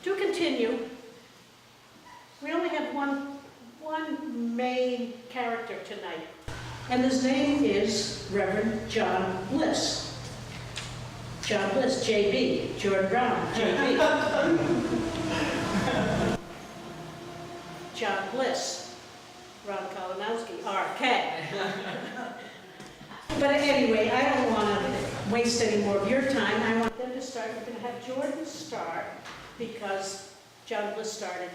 To continue, we only have one main character tonight, and his name is Reverend John Bliss. John Bliss, J.B., Jordan Brown, J.B. John Bliss, Ron Kalinowski, R.K. But anyway, I don't want to waste any more of your time. I want them to start. We're going to have Jordan start because John Bliss started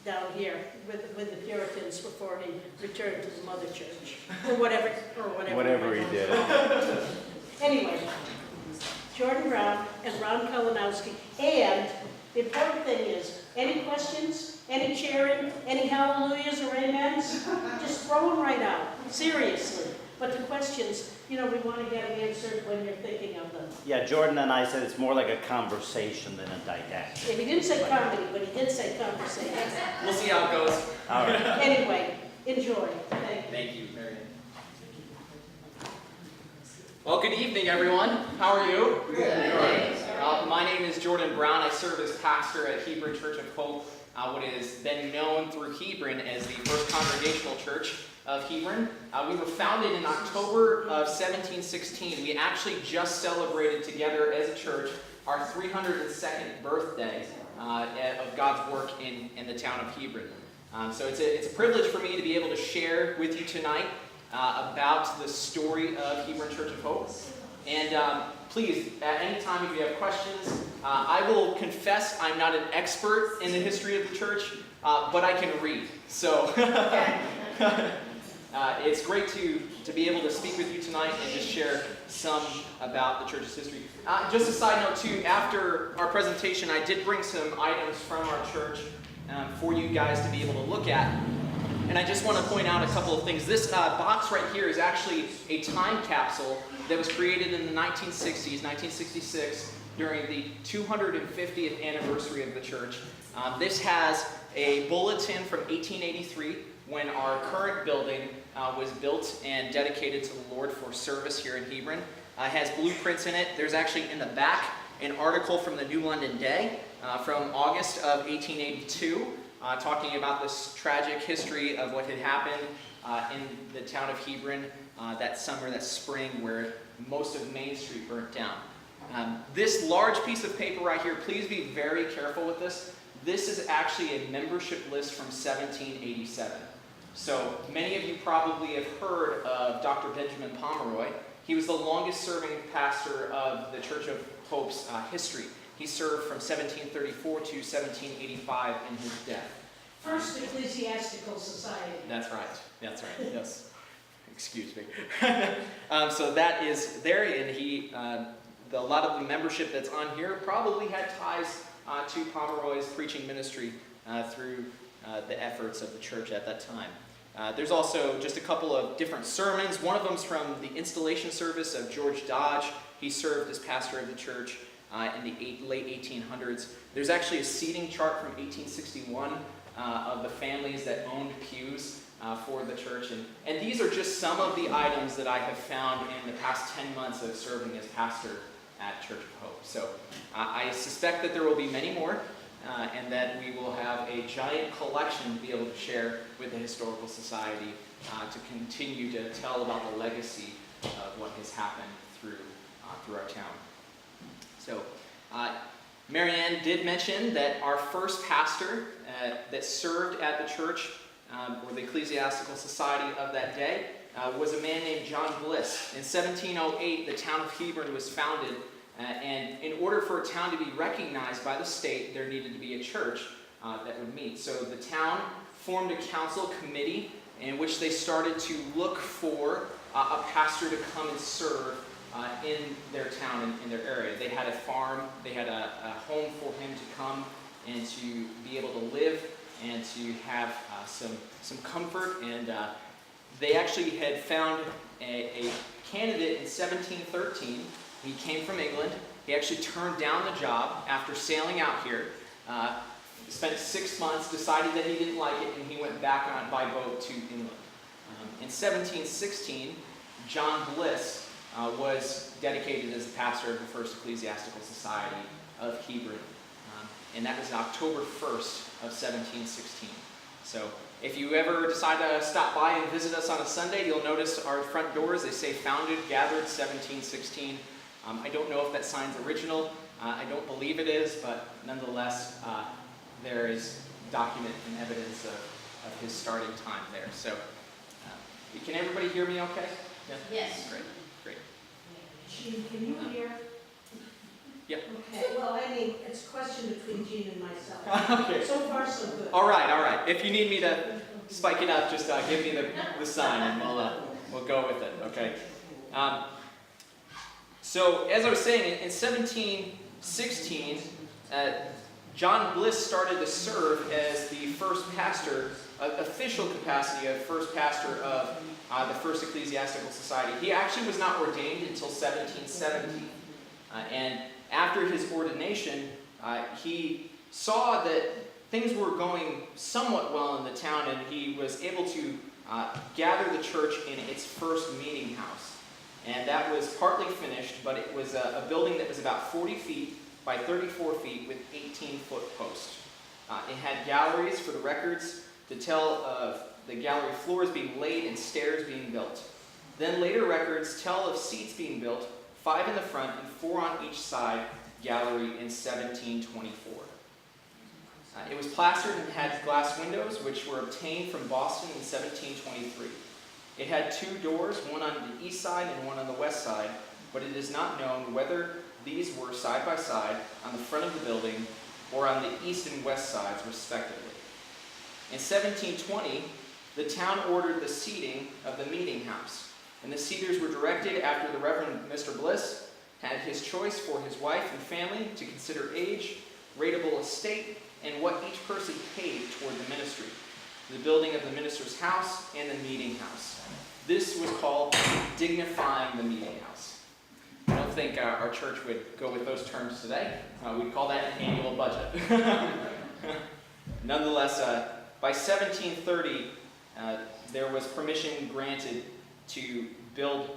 down here with the Puritans before he returned to the mother church, or whatever he did. Anyway, Jordan Brown and Ron Kalinowski. And the important thing is, any questions, any cheering, any hallelujahs or amens, just throw them right out, seriously. But the questions, we want to get answered when you're thinking of them. Yeah, Jordan and I said it's more like a conversation than a didactic. Yeah, he didn't say comedy, but he did say conversation. We'll see how it goes. All right. Anyway, enjoy. Thank you, Marion. Well, good evening, everyone. How are you? Good. My name is Jordan Brown. I serve as pastor at Hebron Church of Hope, what is then known through Hebron as the First Congregational Church of Hebron. We were founded in October of 1716. We actually just celebrated together as a church our 302nd birthday of God's work in the town of Hebron. So it's a privilege for me to be able to share with you tonight about the story of Hebron Church of Hope. And please, at any time if you have questions, I will confess I'm not an expert in the history of the church, but I can read. So it's great to be able to speak with you tonight and just share some about the church's history. Just a side note too, after our presentation, I did bring some items from our church for you guys to be able to look at. And I just want to point out a couple of things. This box right here is actually a time capsule that was created in the 1960s, 1966, during the 250th anniversary of the church. This has a bulletin from 1883 when our current building was built and dedicated to the Lord for service here in Hebron. It has blueprints in it. There's actually in the back an article from the New London Day from August of 1882 talking about this tragic history of what had happened in the town of Hebron that summer, that spring, where most of Main Street burnt down. This large piece of paper right here, please be very careful with this. This is actually a membership list from 1787. So many of you probably have heard of Dr. Benjamin Pomeroy. He was the longest serving pastor of the Church of Hope's history. He served from 1734 to 1785 in his death. First Ecclesiastical Society. That's right, yes. Excuse me. So that is there, and a lot of the membership that's on here probably had ties to Pomeroy's preaching ministry through the efforts of the church at that time. There's also just a couple of different sermons. One of them's from the installation service of George Dodge. He served as pastor of the church in the late 1800s. There's actually a seating chart from 1861 of the families that owned pews for the church. And these are just some of the items that I have found in the past 10 months of serving as pastor at Church of Hope. So I suspect that there will be many more, and that we will have a giant collection to be able to share with the Historical Society to continue to tell about the legacy of what has happened through our town. So Marianne did mention that our first pastor that served at the church or the Ecclesiastical Society of that day was a man named John Bliss. In 1708, the town of Hebron was founded, and in order for a town to be recognized by the state, there needed to be a church that would meet. So the town formed a council committee in which they started to look for a pastor to come and serve in their town, in their area. They had a farm, they had a home for him to come and to be able to live and to have some comfort. And they actually had found a candidate in 1713. He came from England. He actually turned down the job after sailing out here, spent 6 months, decided that he didn't like it, and he went back by boat to England. In 1716, John Bliss was dedicated as the pastor of the First Ecclesiastical Society of Hebron. and that was October 1st of 1716. So if you ever decide to stop by and visit us on a Sunday, you'll notice our front doors, they say founded, gathered, 1716. I don't know if that sign's original. I don't believe it is, but nonetheless, there is document and evidence of his starting time there. So, can everybody hear me okay? Yeah? Yes. Great. Gene, can you hear? Yeah. Okay, well, I mean, it's a question between Gene and myself. Okay. So far, so good. All right. If you need me to spike it up, just give me the sign and we'll go with it, okay? So, as I was saying, in 1716, John Bliss started to serve as the first pastor, official capacity of first pastor of the First Ecclesiastical Society. He actually was not ordained until 1770. And after his ordination, he saw that things were going somewhat well in the town, and he was able to gather the church in its first meeting house. And that was partly finished, but it was a building that was about 40 feet by 34 feet with 18-foot posts. It had galleries for the records to tell of the gallery floors being laid and stairs being built. Then later records tell of seats being built, 5 in the front and 4 on each side gallery in 1724. It was plastered and had glass windows, which were obtained from Boston in 1723. It had 2 doors, one on the east side and one on the west side, but it is not known whether these were side by side on the front of the building or on the east and west sides, respectively. In 1720, the town ordered the seating of the meeting house, and the seaters were directed after the Reverend Mr. Bliss had his choice for his wife and family to consider age, rateable estate, and what each person paid toward the ministry, the building of the minister's house and the meeting house. This was called dignifying the meeting house. I don't think our church would go with those terms today. We'd call that an annual budget. Nonetheless, by 1730, there was permission granted to build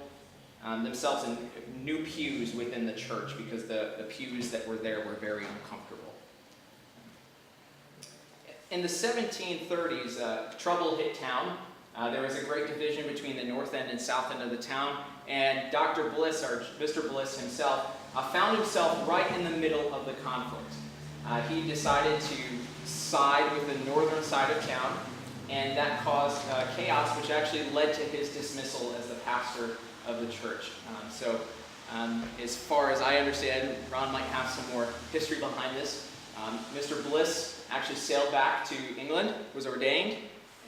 themselves in new pews within the church because the pews that were there were very uncomfortable. In the 1730s, trouble hit town. There was a great division between the north end and south end of the town, and Dr. Bliss, or Mr. Bliss himself, found himself right in the middle of the conflict. He decided to side with the northern side of town, and that caused chaos, which actually led to his dismissal as the pastor of the church. As far as I understand, Ron might have some more history behind this. Mr. Bliss actually sailed back to England, was ordained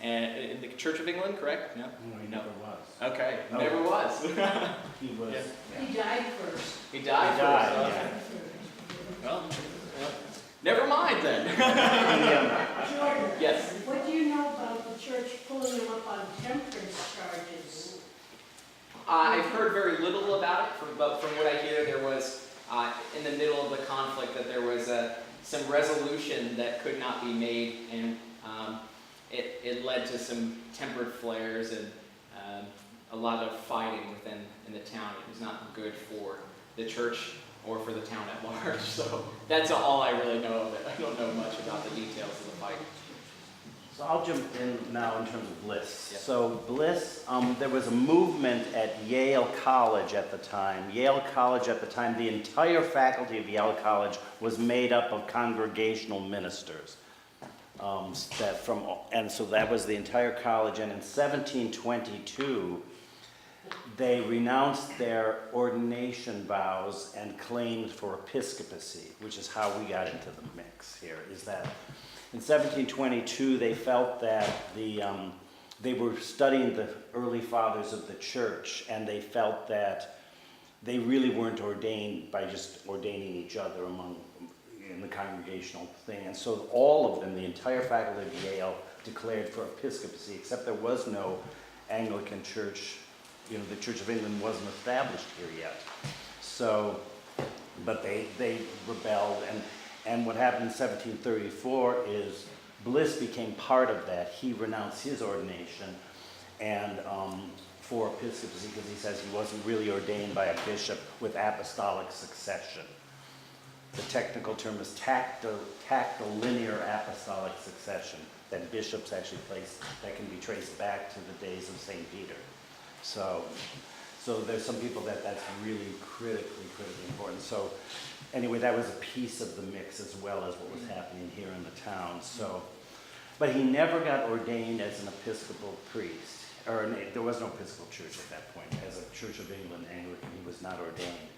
in the Church of England, correct? No? No, he never was. Okay, No. never was. He was. Yeah. He died first. He died He died, first. yeah. Well, never mind then. Jordan, Yes. what do you know about the church pulling him up on temperance charges? I've heard very little about it, but from what I hear, there was, in the middle of the conflict, that there was some resolution that could not be made, and it led to some tempered flares and a lot of fighting in the town. It was not good for the church or for the town at large. So that's all I really know of it. I don't know much about the details of the fight. So I'll jump in now in terms of Bliss. Yeah. So Bliss, there was a movement at Yale College at the time. Yale College at the time, the entire faculty of Yale College was made up of congregational ministers. And so that was the entire college. And in 1722, they renounced their ordination vows and claimed for episcopacy, which is how we got into the mix here, is that in 1722, they felt that they were studying the early fathers of the church, and they felt that they really weren't ordained by just ordaining each other in the congregational thing. And so all of them, the entire faculty of Yale, declared for episcopacy, except there was no Anglican church. You know, the Church of England wasn't established here yet. So, but they rebelled, and what happened in 1734 is Bliss became part of that. He renounced his ordination and for episcopacy because he says he wasn't really ordained by a bishop with apostolic succession. the technical term is tactile linear apostolic succession, that bishops actually place, that can be traced back to the days of St. Peter. So there's some people that's really critically important. So anyway, that was a piece of the mix as well as what was happening here in the town. So, but he never got ordained as an Episcopal priest, or there was no Episcopal church at that point. As a Church of England Anglican, he was not ordained.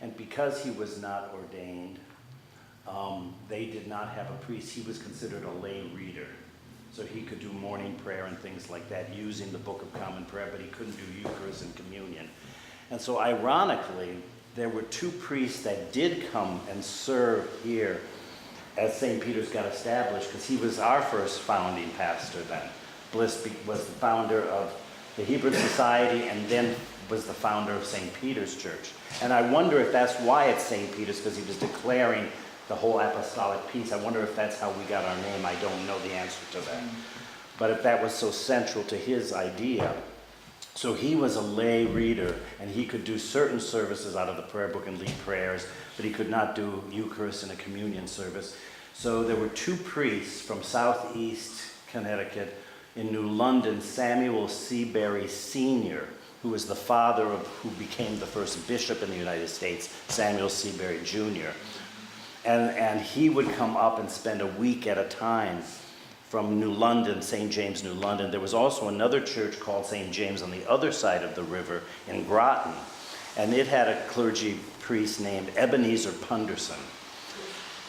And because he was not ordained, they did not have a priest. He was considered a lay reader. So he could do morning prayer and things like that using the Book of Common Prayer, but he couldn't do Eucharist and communion. And so ironically, there were two priests that did come and serve here as St. Peter's got established, because he was our first founding pastor then. Bliss was the founder of the Hebron Society and then was the founder of St. Peter's Church. And I wonder if that's why it's St. Peter's, because he was declaring the whole apostolic piece. I wonder if that's how we got our name. I don't know the answer to that. But if that was so central to his idea. So he was a lay reader, and he could do certain services out of the prayer book and lead prayers, but he could not do Eucharist and a communion service. So there were two priests from southeast Connecticut in New London, Samuel Seabury Sr., who was the father of who became the first bishop in the United States, Samuel Seabury Jr. And he would come up and spend a week at a time from New London, St. James, New London. There was also another church called St. James on the other side of the river in Groton, and it had a clergy priest named Ebenezer Punderson.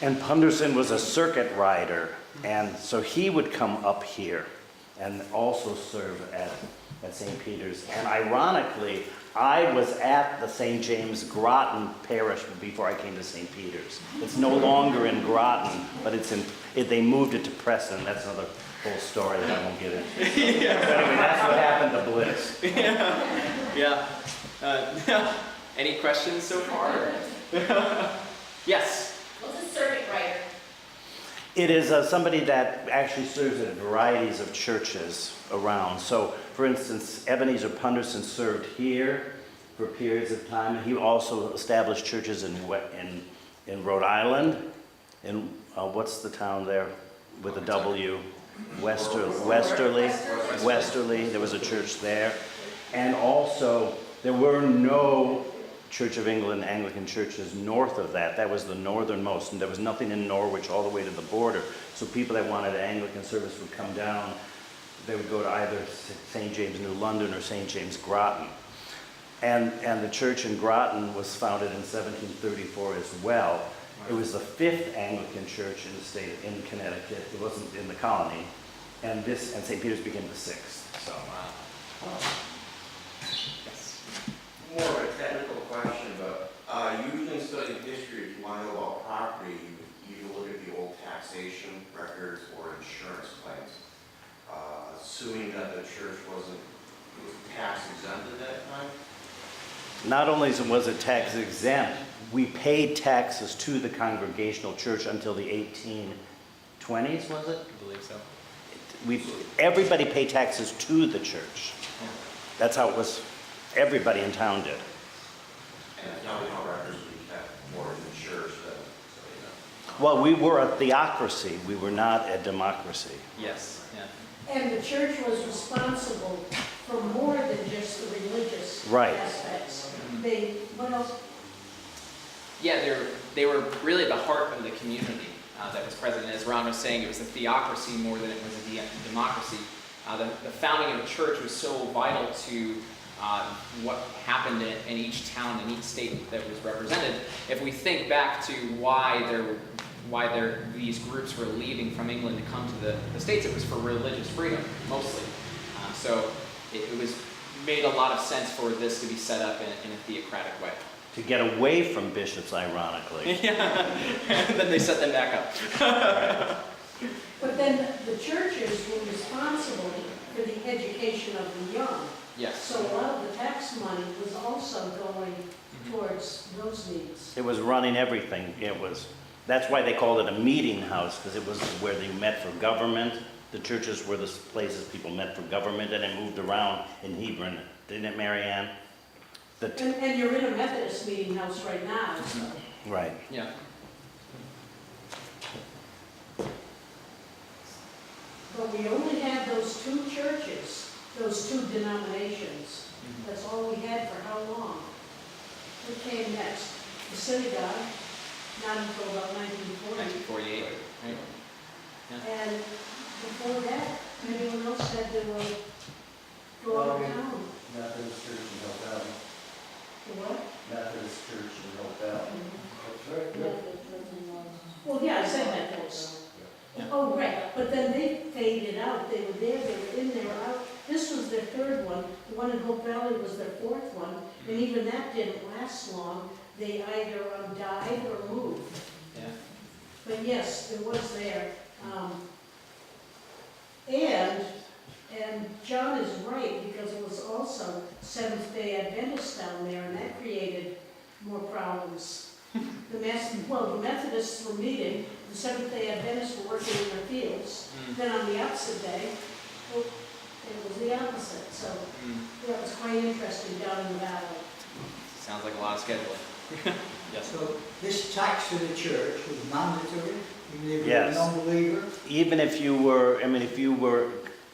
And Punderson was a circuit rider, and so he would come up here and also serve at St. Peter's. And ironically, I was at the St. James Groton parish before I came to St. Peter's. It's no longer in Groton, but they moved it to Preston. That's another whole story that I won't get into. Yeah. But anyway, that's what happened to Bliss. Yeah. Any questions so far? Yes? What's a circuit rider? It is somebody that actually serves at varieties of churches around. So, for instance, Ebenezer Punderson served here for periods of time. He also established churches in Rhode Island. In what's the town there with a W? Westerly. There was a church there. And also, there were no Church of England Anglican churches north of that. That was the northernmost, and there was nothing in Norwich all the way to the border. So people that wanted an Anglican service would come down. They would go to either St. James New London or St. James Groton. And the church in Groton was founded in 1734 as well. It was the fifth Anglican church in the state in Connecticut. It wasn't in the colony. And St. Peter's became the sixth. So Yes. More of a technical question, but usually in studying history, if you want to know about property, you look at the old taxation records or insurance claims. Assuming that the church was tax exempt at that time? not only was it tax exempt, we paid taxes to the Congregational Church until the 1820s, was it? I believe so. Everybody paid taxes to the church. That's how it was, everybody in town did. And accounting records we kept more in the church than, so, you know. Well, we were a theocracy, we were not a democracy. Yes, yeah. And the church was responsible for more than just the religious Right. aspects. What else? Yeah, they were really the heart of the community that was present. And as Ron was saying, it was a theocracy more than it was a democracy. The founding of a church was so vital to what happened in each town and each state that was represented. If we think back to why these groups were leaving from England to come to the States, it was for religious freedom, mostly. So it was made a lot of sense for this to be set up in a theocratic way. To get away from bishops, ironically. Yeah, and then they set them back up. But then the churches were responsible for the education of the young. Yes. So a lot of the tax money was also going towards those needs. It was running everything. That's why they called it a meeting house, because it was where they met for government. The churches were the places people met for government, and it moved around in Hebron. Didn't it, Mary Ann? And you're in a Methodist meeting house right now, so. Right. Yeah. But we only had those two churches, those two denominations. That's all we had for how long? What came next? The synagogue, not until about 1940. 1948, right? And before that, anyone else had to go out of town? Methodist Church in Hill Valley. The what? Methodist Church in Hill Valley. That's right. Well, yeah, I said Methodist. Yeah. Oh, right, but then they faded out, they were there, they were in, they were out. This was their third one, the one in Hope Valley was their fourth one, and even that didn't last long. They either died or moved. Yeah. But yes, it was there. And John is right, because it was also Seventh-day Adventists down there, and that created more problems. The Methodists were meeting, the Seventh-day Adventists were working in their fields. Then on the opposite day, well, it was the opposite. So that was quite interesting down in the valley. Sounds like a lot of scheduling. Yes. So this tax to the church was mandatory, even if you were a Yes. non-believer? Even if you were, if you were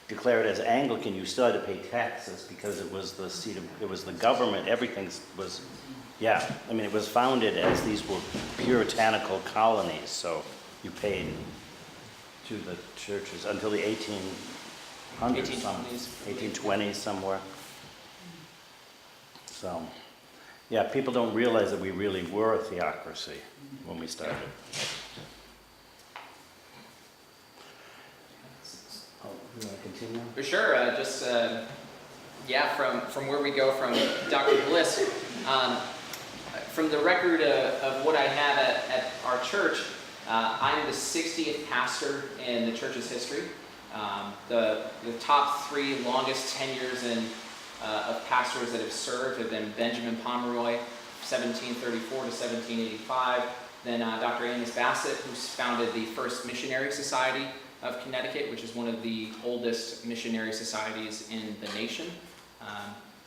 declared as Anglican, you still had to pay taxes because it was the seat of, it was the government, everything was, yeah. It was founded as these were puritanical colonies, so you paid to the churches until the 1800s, 1820s. 1820s somewhere. So, yeah, people don't realize that we really were a theocracy when we started. Oh, you want to continue? For sure, from where we go from Dr. Bliss, from the record of what I have at our church, I'm the 60th pastor in the church's history. The top three longest tenures of pastors that have served have been Benjamin Pomeroy, 1734 to 1785, then Dr. Amos Bassett, who founded the first missionary society of Connecticut, which is one of the oldest missionary societies in the nation.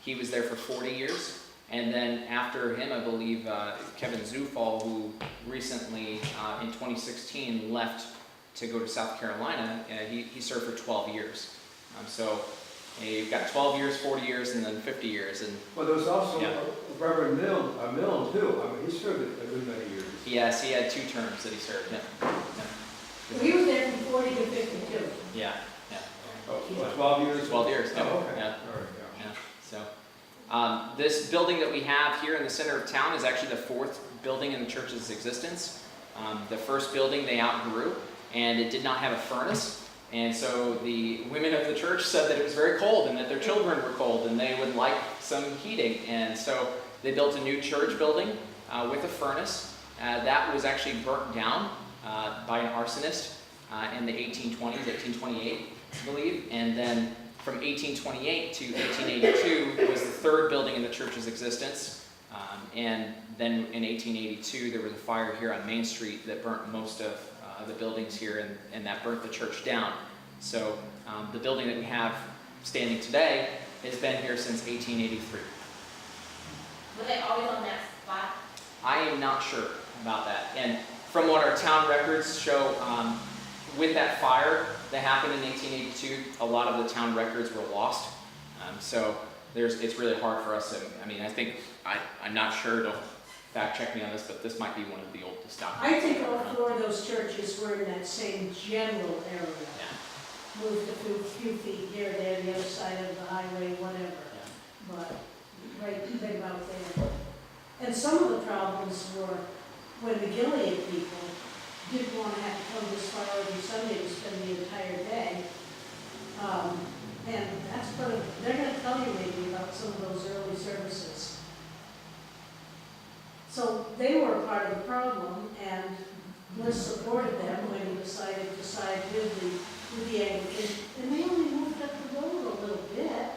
He was there for 40 years. And then after him, I believe Kevin Zufall, who recently in 2016 left to go to South Carolina, he served for 12 years. So you've got 12 years, 40 years, and then 50 years. And Well, there was also Yeah. Reverend Milne too. He served a good many years. yes, he had 2 terms that he served. We were there from 40 to 52. Yeah, Oh, 12 years? 12 years. Oh, okay. Yeah. All right, yeah. So, this building that we have here in the center of town is actually the 4th building in the church's existence. The first building they outgrew, and it did not have a furnace. And so the women of the church said that it was very cold and that their children were cold and they would like some heating. And so they built a new church building with a furnace. That was actually burnt down by an arsonist in the 1820s, 1828, I believe. And then from 1828 to 1882 was the 3rd building in the church's existence. And then in 1882 there was a fire here on Main Street that burnt most of the buildings here, and that burnt the church down. So the building that we have standing today has been here since 1883. Were they always on that spot? I am not sure about that. And from what our town records show, with that fire that happened in 1882, a lot of the town records were lost. So it's really hard for us to, I think, I'm not sure, don't fact check me on this, but this might be one of the oldest documents. I think all 4 of those churches were in that same general area. Yeah. Moved a few feet here, there, the other side of the highway, whatever. But right about there. And some of the problems were when the Gilead people didn't want to have to come this far every Sunday to spend the entire day. And that's part of, they're going to tell you maybe about some of those early services. So they were a part of the problem, and Bliss supported them when he decided to side with the Anglican. And they only moved up the road a little bit.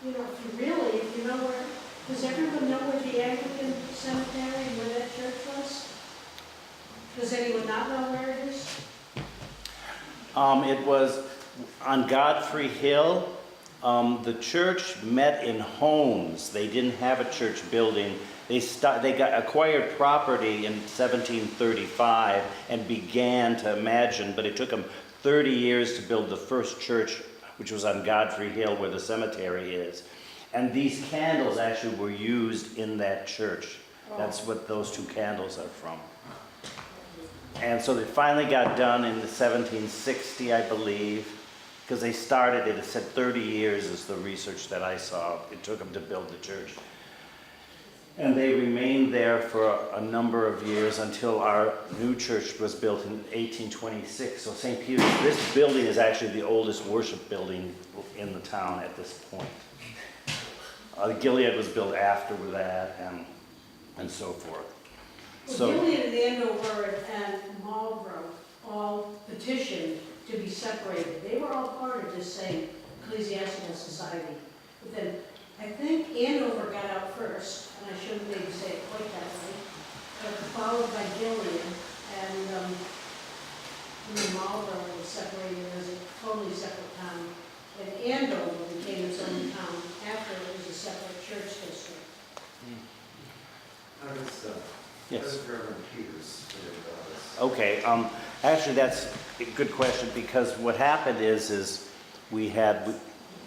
If you know where, does everyone know where the Anglican cemetery, where that church was? Does anyone not know where it is? It was on Godfrey Hill. The church met in homes. They didn't have a church building. They acquired property in 1735 and began to imagine, but it took them 30 years to build the first church, which was on Godfrey Hill where the cemetery is. And these candles actually were used in that church. That's what those two candles are from. And so they finally got done in the 1760, I believe, because they started it said 30 years is the research that I saw. It took them to build the church. And they remained there for a number of years until our new church was built in 1826. So St. Peter's, this building is actually the oldest worship building in the town at this point. Gilead was built after that and so forth. Well, Gilead and Andover and Marlborough all petitioned to be separated. They were all part of this same ecclesiastical society. But then I think Andover got out first, and I shouldn't maybe say it quite that way, but followed by Gilead, and Marlborough was separated as a totally separate town. And Andover became its own town after it was a separate church district. How does, Yes. how does Reverend Peters fit into this? Okay, actually that's a good question because what happened is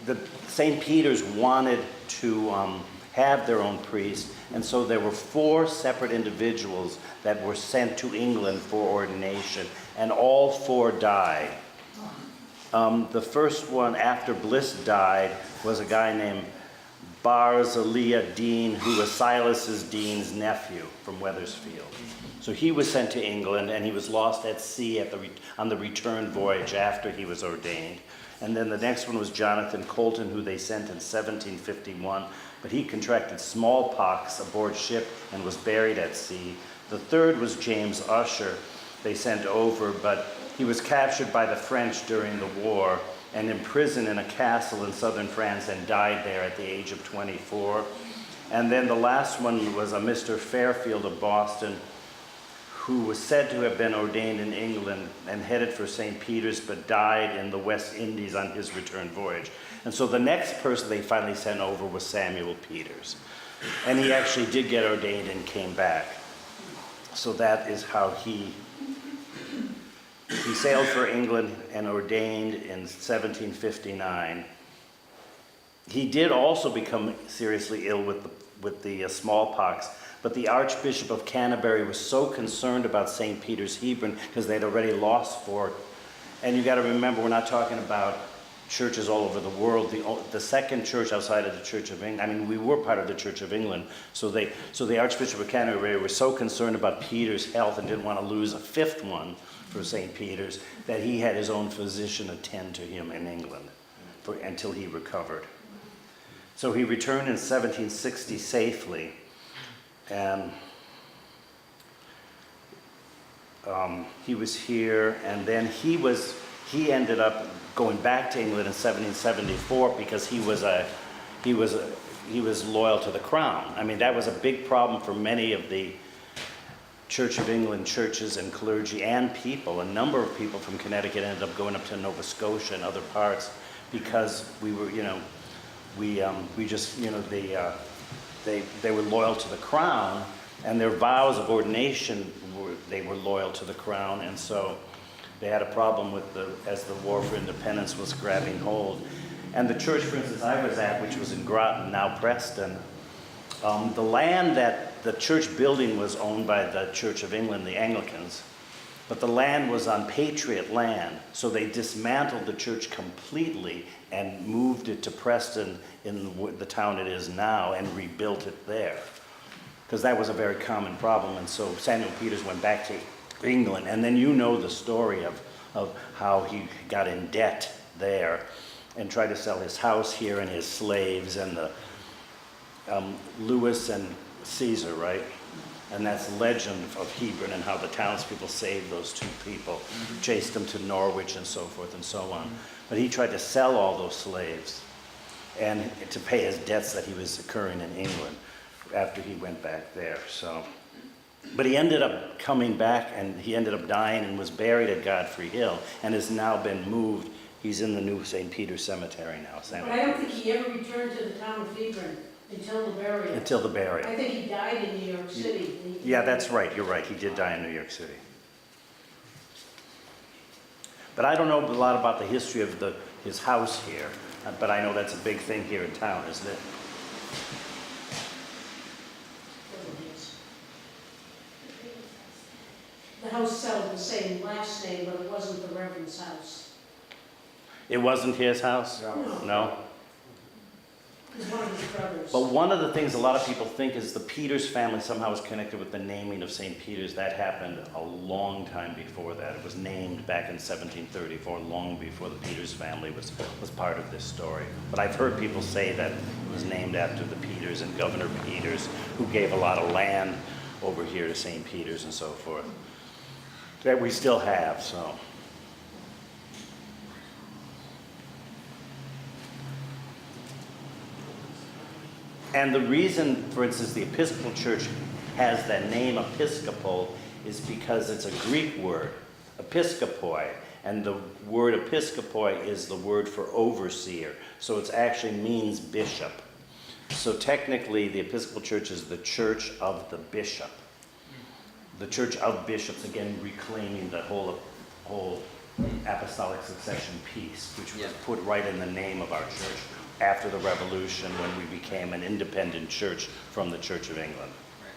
the St. Peter's wanted to have their own priest, and so there were 4 separate individuals that were sent to England for ordination, and all 4 died. The first one after Bliss died was a guy named Barzillai Dean, who was Silas's Dean's nephew from Wethersfield. So he was sent to England, and he was lost at sea on the return voyage after he was ordained. And then the next one was Jonathan Colton, who they sent in 1751, but he contracted smallpox aboard ship and was buried at sea. The third was James Usher, they sent over, but he was captured by the French during the war and imprisoned in a castle in southern France and died there at the age of 24. And then the last one was a Mr. Fairfield of Boston, who was said to have been ordained in England and headed for St. Peter's, but died in the West Indies on his return voyage. And so the next person they finally sent over was Samuel Peters. And he actually did get ordained and came back. So that is how he sailed for England and ordained in 1759. He did also become seriously ill with the smallpox, but the Archbishop of Canterbury was so concerned about St. Peter's, Hebron, because they'd already lost 4. And you got to remember, we're not talking about churches all over the world. The second church outside of the Church of England, I mean, we were part of the Church of England, so the Archbishop of Canterbury was so concerned about Peter's health and didn't want to lose a 5th one for St. Peter's, that he had his own physician attend to him in England until he recovered. So he returned in 1760 safely, and he was here, and then he ended up going back to England in 1774 because he was loyal to the crown. I mean, that was a big problem for many of the Church of England churches and clergy and people. A number of people from Connecticut ended up going up to Nova Scotia and other parts because we were, they were loyal to the crown, and their vows of ordination they were loyal to the crown, and so they had a problem with as the War for Independence was grabbing hold. And the church, for instance, I was at, which was in Groton, now Preston, the land that the church building was owned by the Church of England, the Anglicans, but the land was on Patriot land, so they dismantled the church completely and moved it to Preston in the town it is now and rebuilt it there, because that was a very common problem. And so Samuel Peters went back to England, and then you know the story of how he got in debt there and tried to sell his house here and his slaves and the Lewis and Caesar, right? And that's legend of Hebron and how the townspeople saved those 2 people, chased them to Norwich and so forth and so on. But he tried to sell all those slaves and to pay his debts that he was incurring in England after he went back there. So, but he ended up coming back, and he ended up dying and was buried at Godfrey Hill and has now been moved. He's in the new St. Peter's Cemetery now. But I don't think he ever returned to the town of Hebron until the burial. Until the burial. I think he died in New York City. Yeah, that's right. You're right. He did die in New York City. But I don't know a lot about the history of his house here, but I know that's a big thing here in town, isn't it? The house held the same last name, but it wasn't the Reverend's house. It wasn't his house? No? It was one of his brothers. But one of the things a lot of people think is the Peters family somehow is connected with the naming of St. Peter's. That happened a long time before that. It was named back in 1734, long before the Peters family was part of this story. But I've heard people say that it was named after the Peters and Governor Peters, who gave a lot of land over here to St. Peter's and so forth. That we still have, so. And the reason, for instance, the Episcopal Church has that name Episcopal is because it's a Greek word, episkopoi, and the word episkopoi is the word for overseer, so it actually means bishop. So technically, the Episcopal Church is the church of the bishop. The church of bishops, again, reclaiming the whole apostolic succession piece, which was put right in the name of our church after the Revolution, when we became an independent church from the Church of England. Right.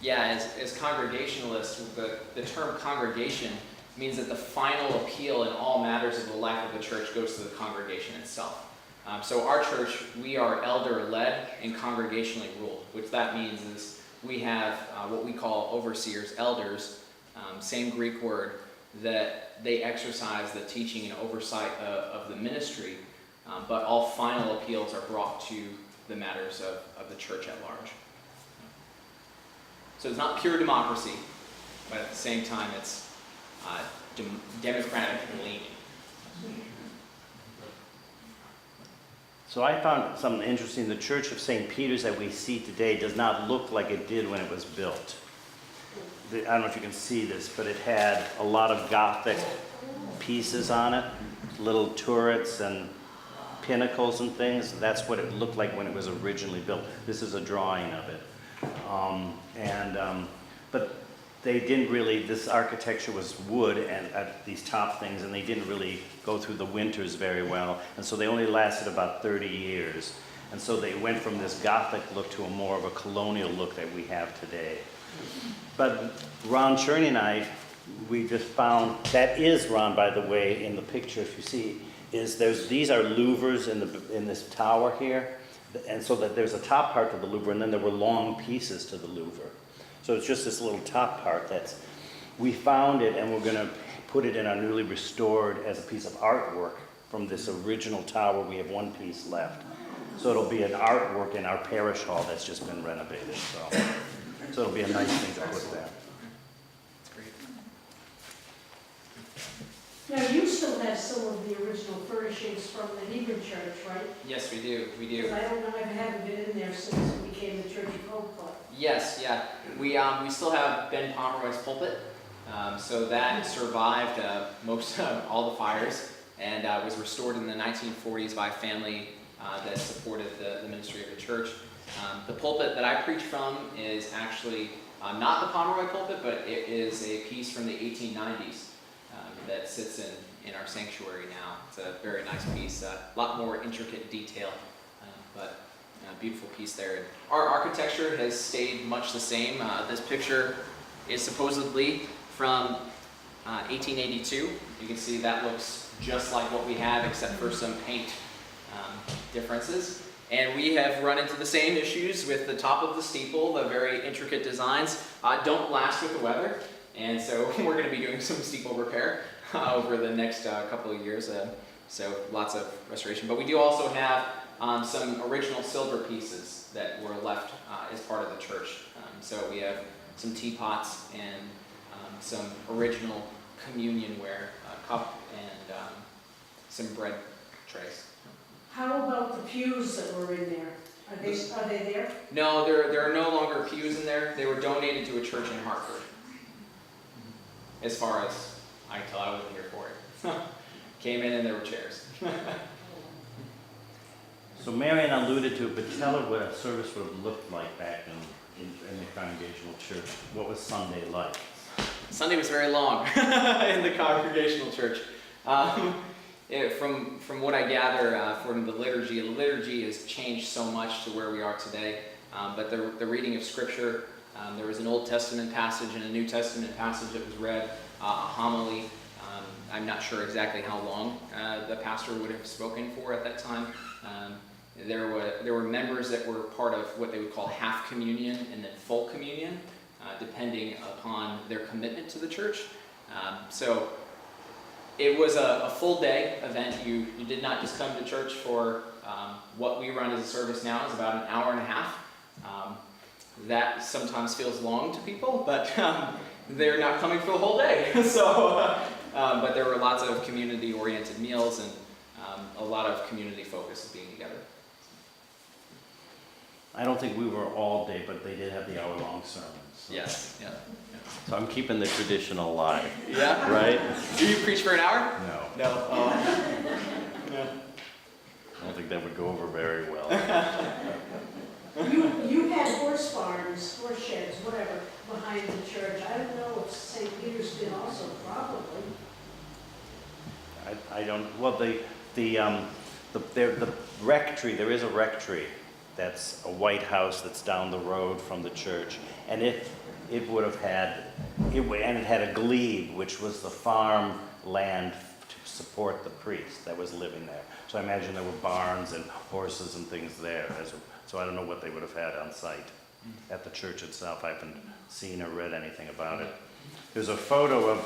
Yeah, as Congregationalists, the term congregation means that the final appeal in all matters of the life of the church goes to the congregation itself. So our church, we are elder-led and congregationally ruled, which that means is we have what we call overseers, elders, same Greek word, that they exercise the teaching and oversight of the ministry, but all final appeals are brought to the matters of the church at large. So it's not pure democracy, but at the same time it's democratic leaning. So I found something interesting. The Church of St. Peter's that we see today does not look like it did when it was built. I don't know if you can see this, but it had a lot of Gothic pieces on it, little turrets and pinnacles and things. That's what it looked like when it was originally built. This is a drawing of it. But they didn't really, this architecture was wood and these top things, and they didn't really go through the winters very well. And so they only lasted about 30 years. And so they went from this Gothic look to a more of a colonial look that we have today. But Ron Cherney and I, we just found, that is Ron, by the way, in the picture, if you see, these are louvers in this tower here. And so that there's a top part to the louver, and then there were long pieces to the louver. So it's just this little top part we found it, and we're going to put it in our newly restored as a piece of artwork from this original tower. We have one piece left. So it'll be an artwork in our parish hall that's just been renovated. So it'll be a nice thing to put there. That's great. Now, you still have some of the original furnishings from the Hebron Church, right? Yes, we do. We do. Because I don't know, I haven't been in there since it became the Church of Hope Club. Yes, yeah. We still have Ben Pomeroy's pulpit. So that survived all the fires and was restored in the 1940s by a family that supported the ministry of the church. The pulpit that I preach from is actually not the Pomeroy pulpit, but it is a piece from the 1890s that sits in our sanctuary now. It's a very nice piece, a lot more intricate detail, but a beautiful piece there. Our architecture has stayed much the same. This picture is supposedly from 1882. You can see that looks just like what we have, except for some paint differences. And we have run into the same issues with the top of the steeple. The very intricate designs don't last with the weather. And so we're going to be doing some steeple repair over the next couple of years. So lots of restoration. But we do also have some original silver pieces that were left as part of the church. So we have some teapots and some original communionware, cup and some bread trays. How about the pews that were in there? Are they there? No, there are no longer pews in there. They were donated to a church in Hartford. As far as I can tell, I wasn't here for it. Came in and there were chairs. So Marion alluded to it, but tell her what a service would have looked like back in the Congregational Church. What was Sunday like? Sunday was very long in the Congregational Church. From what I gather from the liturgy has changed so much to where we are today. But the reading of Scripture, there was an Old Testament passage and a New Testament passage that was read, a homily. I'm not sure exactly how long the pastor would have spoken for at that time. There were members that were part of what they would call half communion and then full communion, depending upon their commitment to the church. So it was a full day event. You did not just come to church for what we run as a service now is about an hour and a half. That sometimes feels long to people, but they're not coming for the whole day. So, but there were lots of community-oriented meals and a lot of community focus of being together. I don't think we were all day, but they did have the hour-long sermons. So. Yes, yeah. So I'm keeping the tradition alive, Yeah? right? Do you preach for an hour? No, No. Oh. Yeah. I don't think that would go over very well. You had horse farms, horse sheds, whatever, behind the church. I don't know if St. Peter's did also, probably. I don't, well, the rectory, there is a rectory that's a white house that's down the road from the church, and it would have had, and it had a glebe, which was the farm land to support the priest that was living there. So I imagine there were barns and horses and things there. So I don't know what they would have had on site at the church itself. I haven't seen or read anything about it. There's a photo of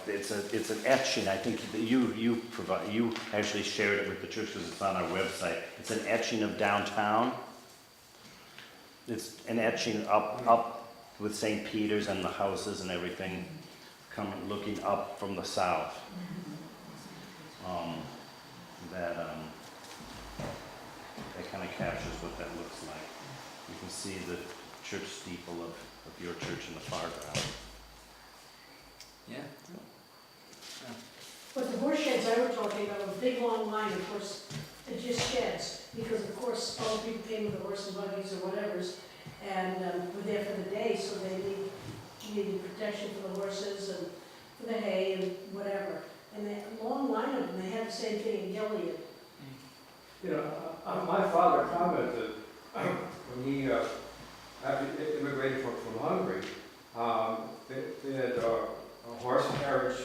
it's an etching. I think that you actually shared it with the church because it's on our website. It's an etching of downtown. It's an etching up with St. Peter's and the houses and everything, looking up from the south. That kind of captures what that looks like. You can see the church steeple of your church in the far ground. Yeah. But the horse sheds I were talking about, a big long line, of course, they're just sheds, because of course, all people came with the horse and buggies or whatever's, and were there for the day, so they needed protection for the horses and for the hay and whatever. And they had a long line of them, they had the same thing in Gilead. You know, my father commented when he after immigrated from Hungary, they had a horse carriage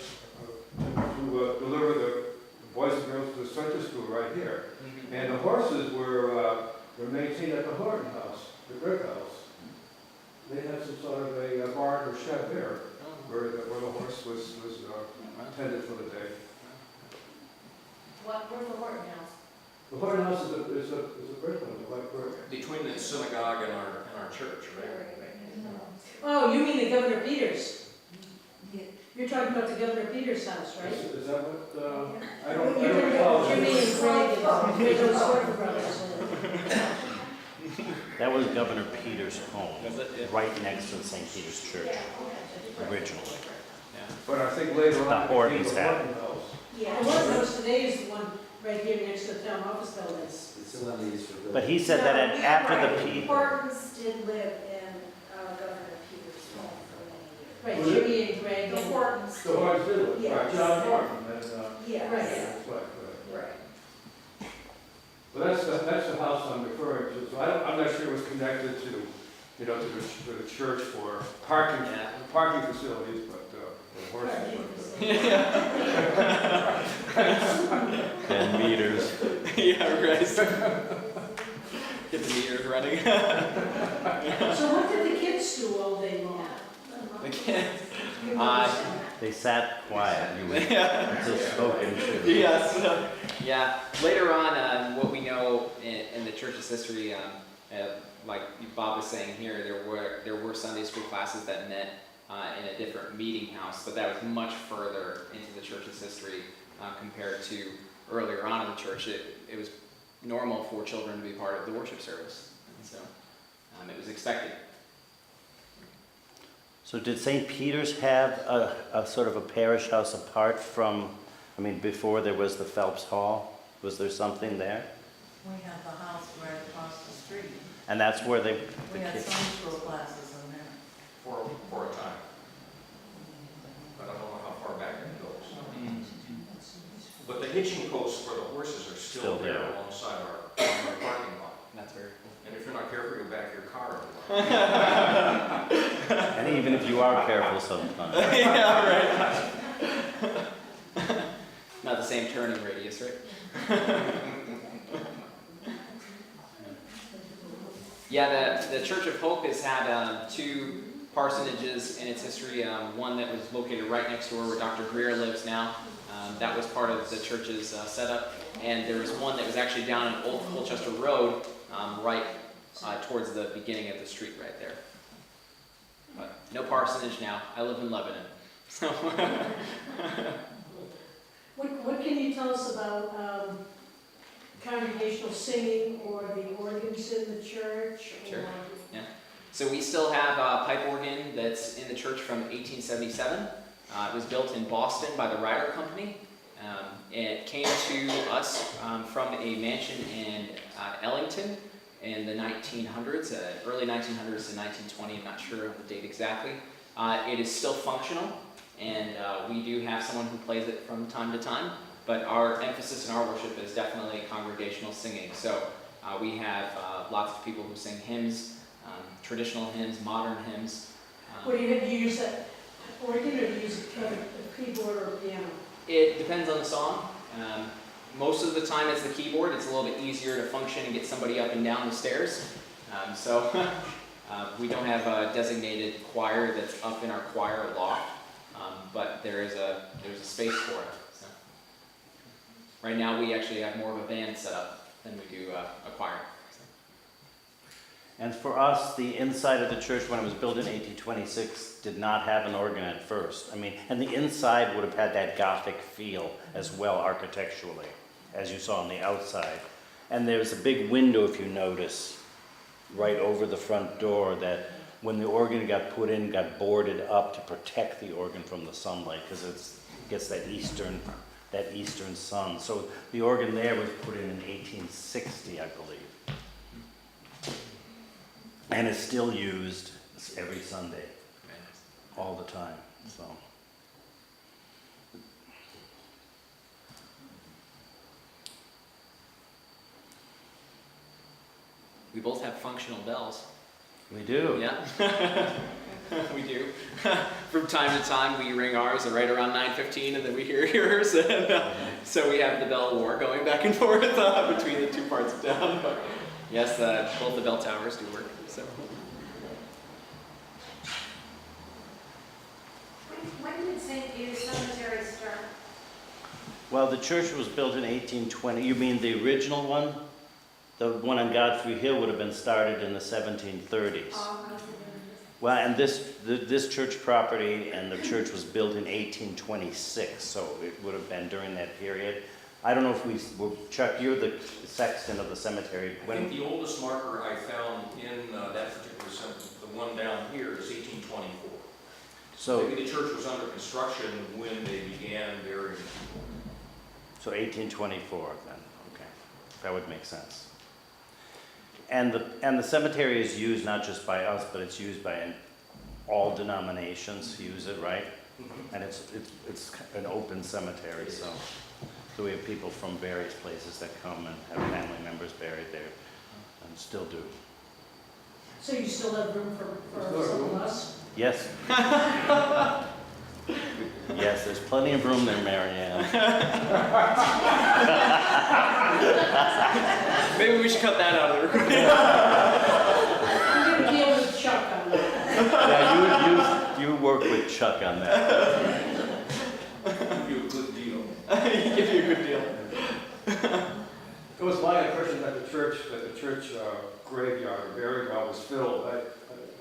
to deliver the boys and girls to the Sunday school right here. Mm-hmm. And the horses were maintained at the Horton House, the brick house. They had some sort of a barn or shed there where the horse was tended for the day. Where's the Horton House? The Horton House is a brick one, a white brick. Between the synagogue and our church, right? Oh, you mean the Governor Peters? You're talking about the Governor Peters house, right? Is that what, I You're don't talking recall. about Jimmy and Greg, where those Horton brothers live. That was Governor Peters' home, Was it? Yeah. right next to the St. Peter's Church, originally. Yeah. But I think later on. The it became Hortons the had Horton House. Yeah, the Horton house today is the one right here next to the town office building. It's still on the east for But he said that after the The people, Hortons did live in Governor Peters' home for many years. Right, Was it? Jimmy and Greg. The and- Hortons. The Hortons did it, Yes. right, John Horton, and, Yeah. Right. that's right. Right. Well, that's the house I'm referring to, so I'm not sure it was connected to, you know, to the church for parking facilities, but, the horses. Yeah. 10 meters. Yeah, right. Get the meters running. So what did the kids do all day long? The kids. They sat quiet. You would, Yeah. it's a spoken to. Yes. Yeah. Later on, what we know in the church's history, like Bob was saying here, there were Sunday school classes that met in a different meeting house, but that was much further into the church's history compared to earlier on in the church. It was normal for children to be part of the worship service, and so it was expected. So did St. Peter's have a sort of a parish house apart from, I mean, before there was the Phelps Hall? Was there something there? We had the house right across the street. And that's where the We had kids, Sunday school classes in there. for a time. But I don't know how far back it goes. But the hitching posts for the horses are still there there. alongside our parking lot. That's very And if you're not careful, you'll back your car up. And even if you are careful sometimes. yeah, right. Not the same turning radius, right? Yeah, the Church of Hope has had two parsonages in its history. One that was located right next door where Dr. Greer lives now. That was part of the church's setup. And there was one that was actually down in Old Colchester Road, right towards the beginning of the street right there. But no parsonage now. I live in Lebanon. So What can you tell us about congregational singing or the organs in the church? Sure. Or- So we still have a pipe organ that's in the church from 1877. It was built in Boston by the Ryder Company. It came to us from a mansion in Ellington in the 1900s, early 1900s to 1920. I'm not sure of the date exactly. It is still functional, and we do have someone who plays it from time to time. But our emphasis in our worship is definitely congregational singing. So we have lots of people who sing hymns. Traditional hymns, modern hymns. What do you use, that organ, or do you use a keyboard or a piano? It depends on the song. Most of the time it's the keyboard. It's a little bit easier to function and get somebody up and down the stairs. So we don't have a designated choir that's up in our choir loft, but there's a space for it. So right now we actually have more of a band set up than we do a choir. And for us, the inside of the church, when it was built in 1826, did not have an organ at first. I mean, and the inside would have had that Gothic feel as well architecturally, as you saw on the outside. And there's a big window, if you notice, right over the front door that when the organ got put in, got boarded up to protect the organ from the sunlight, because it gets that eastern sun. So the organ there was put in 1860, I believe. And it's still used every Sunday, all the time, so. We both have functional bells. We do. Yeah, we do. From time to time, we ring ours right around 9:15, and then we hear yours. And, so we have the bell war going back and forth between the two parts of town. But yes, both the bell towers do work. So. When did St. Peter's Cemetery start? Well, the church was built in 1820. You mean the original one? The one on Godfrey Hill would have been started in the 1730s. Well, and this church property and the church was built in 1826, so it would have been during that period. I don't know if Chuck, you're the sexton of the cemetery. I think the oldest marker I found in that particular cemetery, the one down here, is 1824. So, Maybe the church was under construction when they began burying. so 1824 then, okay. That would make sense. And the cemetery is used not just by us, but it's used by all denominations use it, right? And it's an open cemetery, so we have people from various places that come and have family members buried there, and still do. So you still have room for some of us? Yes. Yes, there's plenty of room there, Mary Ann. Maybe we should cut that out of the recording. I'm gonna deal with Chuck on that. Yeah, you work with Chuck on that. Give you a good deal. Give you a good deal. It was my impression that the church graveyard or burial ground was filled.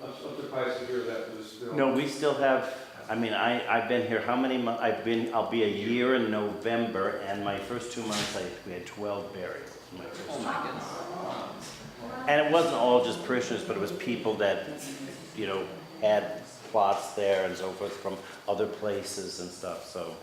I'm surprised to hear that it was filled. No, we still have, I mean, I've been here how many months? I'll be a year in November, and my first 2 months, we had 12 burials. Oh my goodness. And it wasn't all just parishioners, but it was people that, had plots there and so forth from other places and stuff, so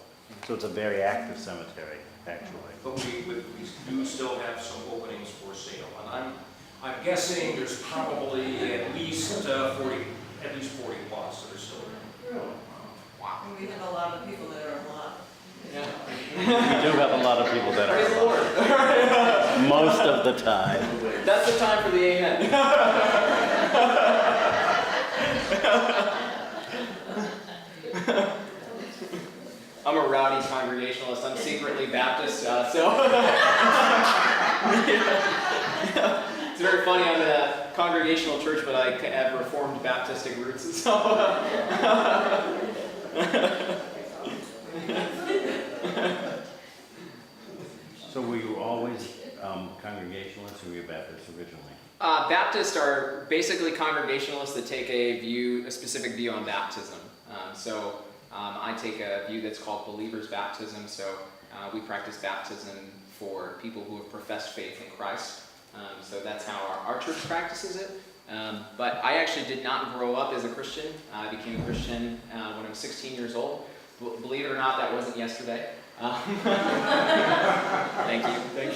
it's a very active cemetery, actually. But we do still have some openings for sale. And I'm guessing there's probably at least 40 at least 40 plots that are still there. Wow. And we have a lot of people that are a lot. Yeah. We do have a lot of people that Praise the are, Lord. most of the time. That's the time for the amen. I'm a rowdy Congregationalist. I'm secretly Baptist, so it's very funny. I'm in a Congregational church, but I have Reformed Baptistic roots, so. So were you always Congregationalists or were you Baptist originally? Baptists are basically Congregationalists that take a specific view on baptism. I take a view that's called believer's baptism. So we practice baptism for people who have professed faith in Christ. So that's how our church practices it. But I actually did not grow up as a Christian. I became a Christian when I was 16 years old. Believe it or not, that wasn't yesterday. Thank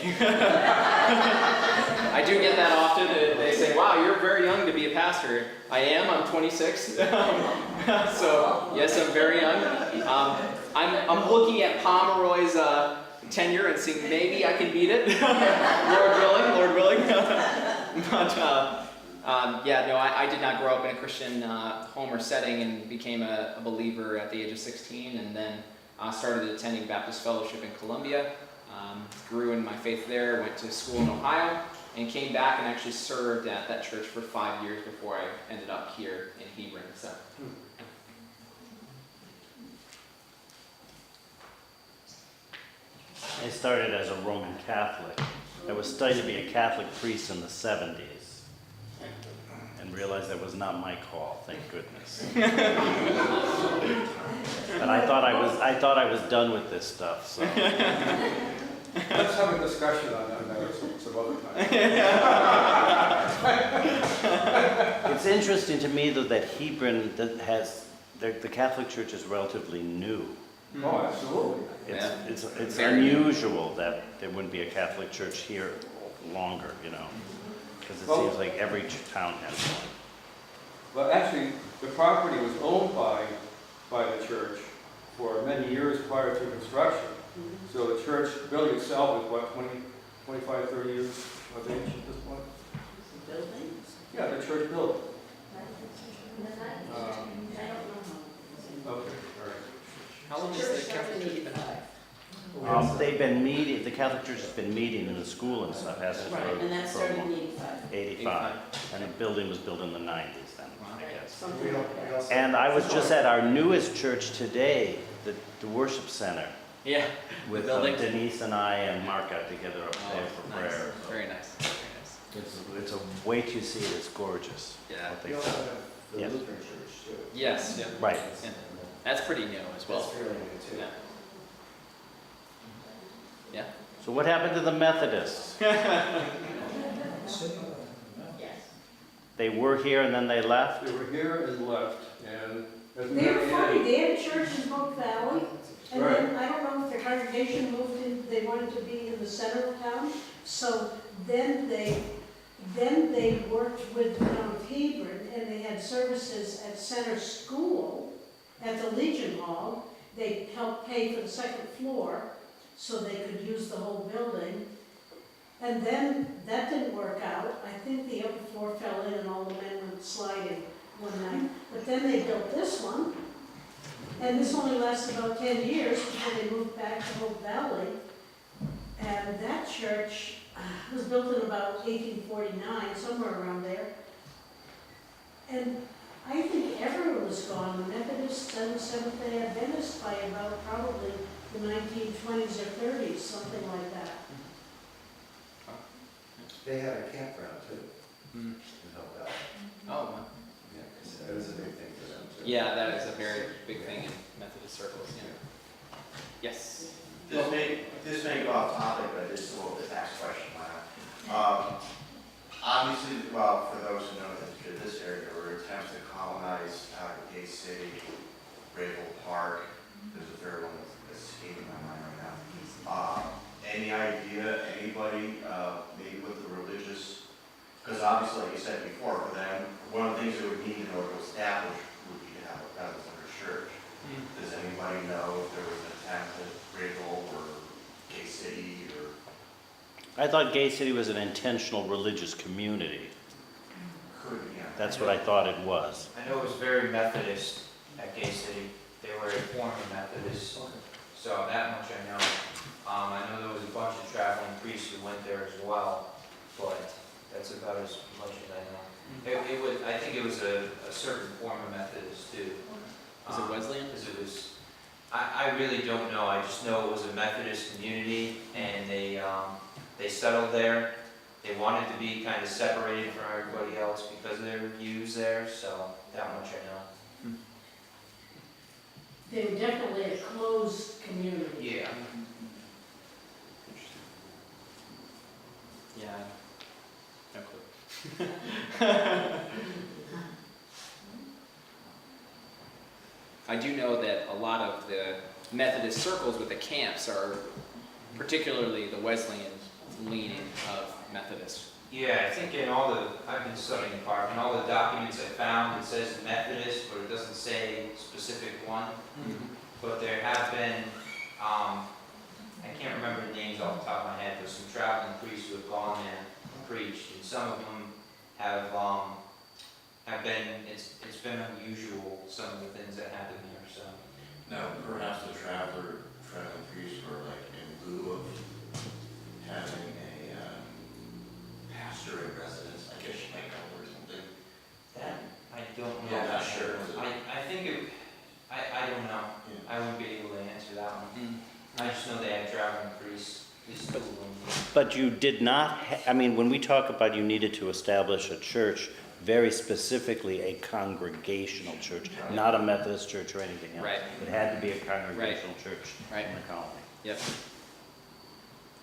you. I do get that often. They say, wow, you're very young to be a pastor. I am, I'm 26. So, yes, I'm very young. I'm looking at Pomeroy's tenure and seeing maybe I can beat it. Lord willing. I did not grow up in a Christian home or setting and became a believer at the age of 16, and then started attending Baptist Fellowship in Columbia, grew in my faith there, went to school in Ohio, and came back and actually served at that church for 5 years before I ended up here in Hebron. So. I started as a Roman Catholic. I was studying to be a Catholic priest in the 70s and realized that was not my call, thank goodness. But I thought I was done with this stuff, so. Let's have a discussion on that some other time. It's interesting to me, though, that Hebron the Catholic Church is relatively new. Oh, absolutely. It's unusual that there wouldn't be a Catholic church here longer, because it seems like every town has one. Well, actually, the property was owned by the church for many years prior to construction. So the church building itself is what, 25, 30 years of age at this point? Yeah, the church building. Okay, all right. How long has the Catholic Church been? They've been meeting, the Catholic Church has been meeting in the school and stuff, hasn't it? Right, and that for started a in long- 85. 85. And the building was built in the 90s then, I guess. Something like that. And I was just at our newest church today, the worship center, Yeah. with building. Denise and I and Mark got together up there for Nice. prayer. Very nice. It's a wait you see it, it's gorgeous. Yeah. what We they've also done. have the Yes. Lutheran church too. Yes. Yeah. Right. Yeah. That's pretty new as well. That's fairly new too. Yeah. Yeah. So what happened to the Methodists? They were here and then they left? They were here and left, and as They were Mary funny, Ann- they had a church in Hope Valley, and Right. then, I don't know if their congregation moved in, they wanted to be in the center of town, so then they worked with the town of Hebron, and they had services at Center School, at the Legion Hall. They helped pay for the second floor, so they could use the whole building. And then, that didn't work out. I think the upper floor fell in and all the men went sliding one night. But then they built this one, and this only lasted about 10 years before they moved back to Hope Valley. And that church was built in about 1849, somewhere around there. And I think everyone was gone, the Methodists and the Seventh-day Adventists, by about probably the 1920s or 30s, something like that. They had a campground too, Mm. in Hope Valley. Oh. Wow. Yeah, 'cause that was a big thing for them too. Yeah, that is a very big thing in Methodist circles. Yeah. Yes. This may go off topic, but this is a little bit tax question. Obviously, well, for those who know the history of this area, there were attempts to colonize Gay City, Grable Park. There's a third one that's escaping my mind right now. Any idea, anybody, maybe with the religious, because obviously, like you said before, for them, one of the things they would need in order to established would be to have a Peasant church. Does anybody know if there was an attempt at Griggle or Gay City or? I thought Gay City was an intentional religious community. Could, yeah. That's what I thought it was. I know it was very Methodist at Gay City. They were a former Methodist, so that much I know. I know there was a bunch of traveling priests who went there as well, but that's about as much as I know. It was, I think it was a certain form of Methodist too. Is it Wesleyan? Because it was, I really don't know. I just know it was a Methodist community, and they settled there. They wanted to be kind of separated from everybody else because of their views there, so that much I know. They were definitely a closed community. Yeah. Yeah. No clue. I do know that a lot of the Methodist circles with the camps are particularly the Wesleyan leaning of Methodist. Yeah, I think in all the, I've been studying part, in all the documents I found, it says Methodist, but it doesn't say specific one. But there have been, I can't remember the names off the top of my head, but some traveling priests who have gone there and preached, and some of them have been, it's been unusual, some of the things that happen there, so. Now, perhaps the traveling priests were like in lieu of having a pastor in residence, I guess you might know, or something. That, I don't know. Yeah, not sure. I think it, I don't know. Yeah. I wouldn't be able to answer that one. I just know they had traveling priests, at least two of them. But you did not, I mean, when we talk about you needed to establish a church, very specifically a congregational church, not a Methodist church or anything else. Right. It had to be a congregational church Right. in the colony. Yep.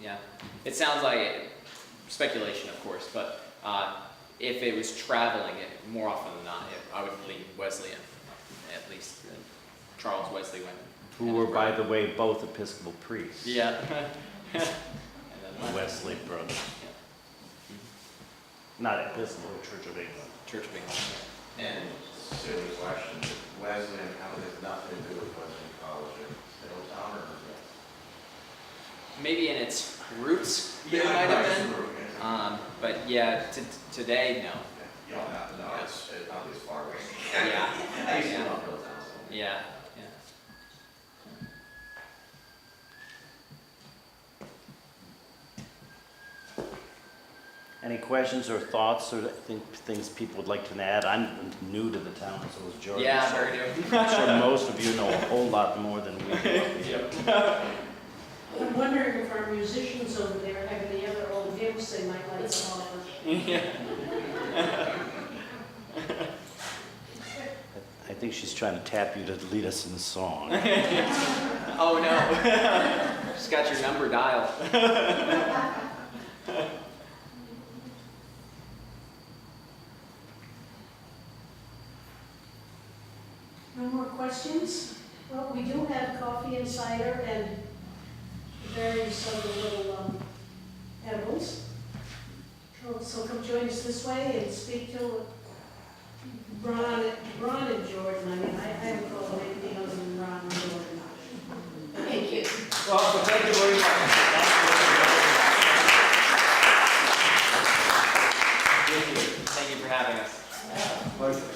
Yeah. It sounds like speculation, of course, but if it was traveling, more often than not, I would lean Wesleyan, at least. Charles Wesley went. Who were, by the way, both Episcopal priests. Yeah. And then Wesley brothers. Not Episcopal, Church of England. Church of England. And silly question, Wesleyan, how has nothing to do with Wesleyan College in Middletown or? Maybe in its roots, it Yeah, might have right, been. sure, yeah. But yeah, today, no. You don't have to know, it's probably as far away. Yeah. I used to Yeah. know Middletown. So. Yeah. Any questions or thoughts or things people would like to add? I'm new to the town, so is George. Yeah, so very new. I'm sure most of you know a whole lot more than we do. I'm wondering if our musicians over there have any other old hymns they might like to offer. I think she's trying to tap you to lead us in song. Oh no. Just got your number dialed. No more questions? Well, we do have coffee and cider and various other little edibles. So come join us this way and speak to Ron and Jordan. I mean, I haven't called them anything other than Ron and Jordan. Thank you. Well, so thank you very much. Thank you for having us. Pleasure.